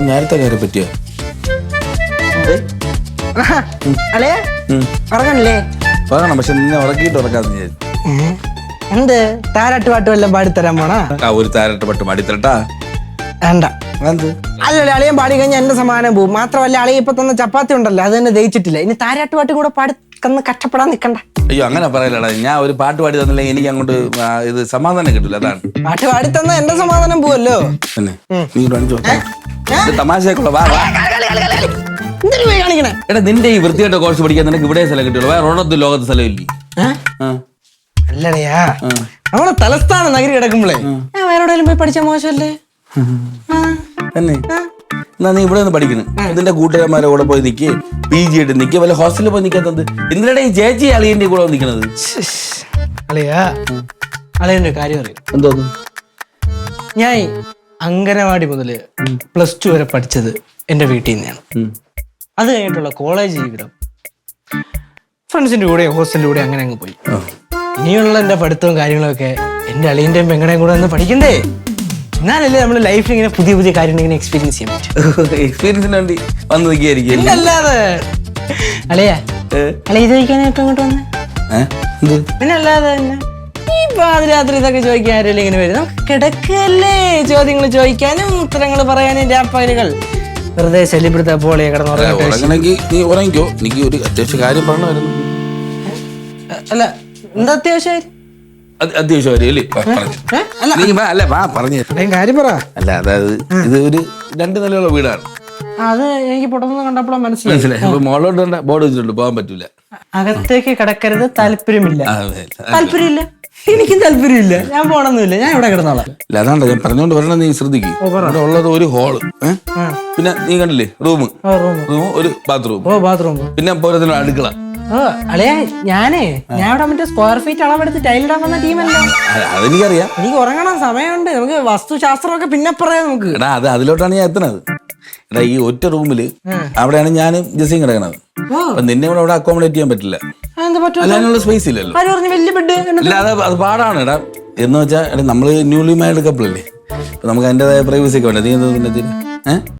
നേരത്തെ കയറി പറ്റിയോ? അല്ലേ ഉറങ്ങണില്ലേ? ഉറങ്ങണം, പക്ഷെ നിന്നെ ഉറക്കിയിട്ട് ഉറക്കാന്ന് ഞാൻ. എന്ത് താരാട്ട് പാട്ട് വല്ലതും പാടിത്തരാൻ പോണാ? ഒരു താരാട്ട് പാട്ട് പാടിത്തരട്ടാ? വേണ്ട. എന്ത്? അല്ലല്ലേ, അളിയൻ പാടി കഴിഞ്ഞാൽ എന്റെ സമാനം പോവും. മാത്രമല്ല, അളിയ ഇപ്പൊ തന്ന ചപ്പാത്തി ഉണ്ടല്ലോ, അത് തന്നെ ദഹിച്ചിട്ടില്ല. ഇനി താരാട്ട് പാട്ട് കൂടെ പാടി കഷ്ടപ്പെടാൻ നിക്കണ്ട. അയ്യോ, അങ്ങനെ പറയലടാ. ഞാൻ ഒരു പാട്ട് പാടി തന്നില്ലെങ്കിൽ എനിക്ക് അങ്ങോട്ട് ഇത് സമാധാനം കിട്ടില്ല. അതാണ്. പാട്ട് പാടി തന്ന എന്റെ സമാധാനം പോവല്ലോ. നീ തമാശക്കുള്ള വാ. എടാ, നിന്റെ ഈ വൃത്തിയായിട്ട് കോഴ്സ് പഠിക്കാൻ നിനക്ക് ഇവിടെ സ്ഥലം കിട്ടുള്ളൂ, വേറെ ഒരിടത്ത് ലോകത്ത് സ്ഥലം ഇല്ലേ? അല്ലടയാ, നമ്മളെ തലസ്ഥാന നഗരി കിടക്കുമ്പോളേ ഞാൻ വേറെ എവിടെയെങ്കിലും പോയി പഠിച്ചാൽ മോശമല്ലേ? തന്നെ എന്നാ നീ ഇവിടെ നിന്ന് പഠിക്കണം. ഇതിന്റെ കൂട്ടുകാരന്മാരെ കൂടെ പോയി നിൽക്ക്, PG ആയിട്ട് നിൽക്കുക, വല്ല ഹോസ്റ്റലിൽ പോയി നിൽക്കാത്തത് എന്തിനാ ഈ ചേച്ചി അളിയന്റെ കൂടെ നിൽക്കണത്? അളിയാ, അളിയന്റെ കാര്യം അറിയും. എന്തോന്നു? ഞാൻ അംഗനവാടി മുതല് +2 വരെ പഠിച്ചത് എന്റെ വീട്ടിൽ നിന്നാണ്. അത് കഴിഞ്ഞിട്ടുള്ള കോളേജ് ജീവിതം ഫ്രണ്ട്സിന്റെ കൂടെ ഹോസ്റ്റലിന്റെ കൂടെ അങ്ങനെ അങ്ങ് പോയി. ഇനിയുള്ള എന്റെ പഠിത്തവും കാര്യങ്ങളൊക്കെ എന്റെ അളിയന്റെയും പെങ്ങളുടെയും കൂടെ ഒന്ന് പഠിക്കണ്ടേ? എന്നാലല്ലേ നമ്മുടെ ലൈഫിൽ ഇങ്ങനെ പുതിയ പുതിയ കാര്യങ്ങൾ ഇങ്ങനെ എക്സ്പീരിയൻസ് ചെയ്യാൻ പറ്റും. എക്സ്പീരിയൻസിന് വേണ്ടി വന്ന് നിൽക്കുകയായിരിക്കും. അല്ലാതെ അളിയാ, അളിയ ഇത് ചോദിക്കാനായിട്ട് ഇങ്ങോട്ട് വന്നേ? പിന്നെ അല്ലാതെ തന്നെ ഈ പാതിരാത്രി ഇതൊക്കെ ചോദിക്കാൻ ആരെങ്കിലും ഇങ്ങനെ വരും? നമുക്ക് കിടക്കല്ലേ ചോദ്യങ്ങൾ ചോദിക്കാനും ഉത്തരങ്ങൾ പറയാനും രാപ്പകലുകൾ വെറുതെ ശല്യപ്പെടുത്ത പോലെ കിടന്നുറങ്ങണമെങ്കിൽ നീ ഉറങ്ങിക്കോ. എനിക്ക് ഒരു അത്യാവശ്യ കാര്യം പറഞ്ഞായിരുന്നു. അല്ല, എന്താ അത്യാവശ്യം? അത്യാവശ്യം അല്ലേ പറഞ്ഞു കാര്യം പറ. അല്ല, അതായത് ഇത് ഒരു 2 നിലയുള്ള വീടാണ്. അത് എനിക്ക് പുറത്തുനിന്ന് കണ്ടപ്പോഴാണ് മനസ്സിലായി. അപ്പൊ മോളോട്ട് ബോർഡ് വെച്ചിട്ടുണ്ട്, പോകാൻ പറ്റൂല. അകത്തേക്ക് കിടക്കരുത്, താല്പര്യമില്ല. താല്പര്യമില്ല, എനിക്കും താല്പര്യമില്ല. ഞാൻ പോണമെന്നില്ല, ഞാൻ ഇവിടെ കിടന്നോളാം. അല്ല, അതാണ്ട് ഞാൻ പറഞ്ഞോണ്ട് വരണം. നീ ശ്രദ്ധിക്കും. ഇവിടെ ഉള്ളത് ഒരു ഹോള്, പിന്നെ നീ കണ്ടില്ലേ റൂം, ഒരു ബാത്റൂം, പിന്നെ പോലത്തിന് അടുക്കള. അളിയാ, ഞാൻ ഇവിടെ മറ്റേ സ്ക്വയർ ഫീറ്റ് അളവെടുത്ത് ടൈലിടാൻ വന്ന ടീമല്ലേ. അതെനിക്കറിയാം. എനിക്ക് ഉറങ്ങണം, സമയമുണ്ട്. നമുക്ക് വസ്തുശാസ്ത്രമൊക്കെ പിന്നെ പറയാം. നമുക്ക് അത് അതിലോട്ടാണ് ഞാൻ എത്തണത്. എടാ, ഈ ഒറ്റ റൂമില് അവിടെയാണ് ഞാനും ജെസ്സിയും കിടക്കണത്. അപ്പൊ നിന്നെ കൂടെ അവിടെ അക്കോമഡേറ്റ് ചെയ്യാൻ പറ്റില്ല. അതിനുള്ള സ്പേസ് ഇല്ലല്ലോ. അല്ല, അത് പാടാണ്. എടാ, എന്ന് വെച്ചാൽ നമ്മള് ന്യൂലി മാരീഡ് കപ്പിളല്ലേ, നമുക്ക് അതിൻ്റെതായ പ്രൈവസി ഒക്കെ വേണ്ട. നീ എന്താ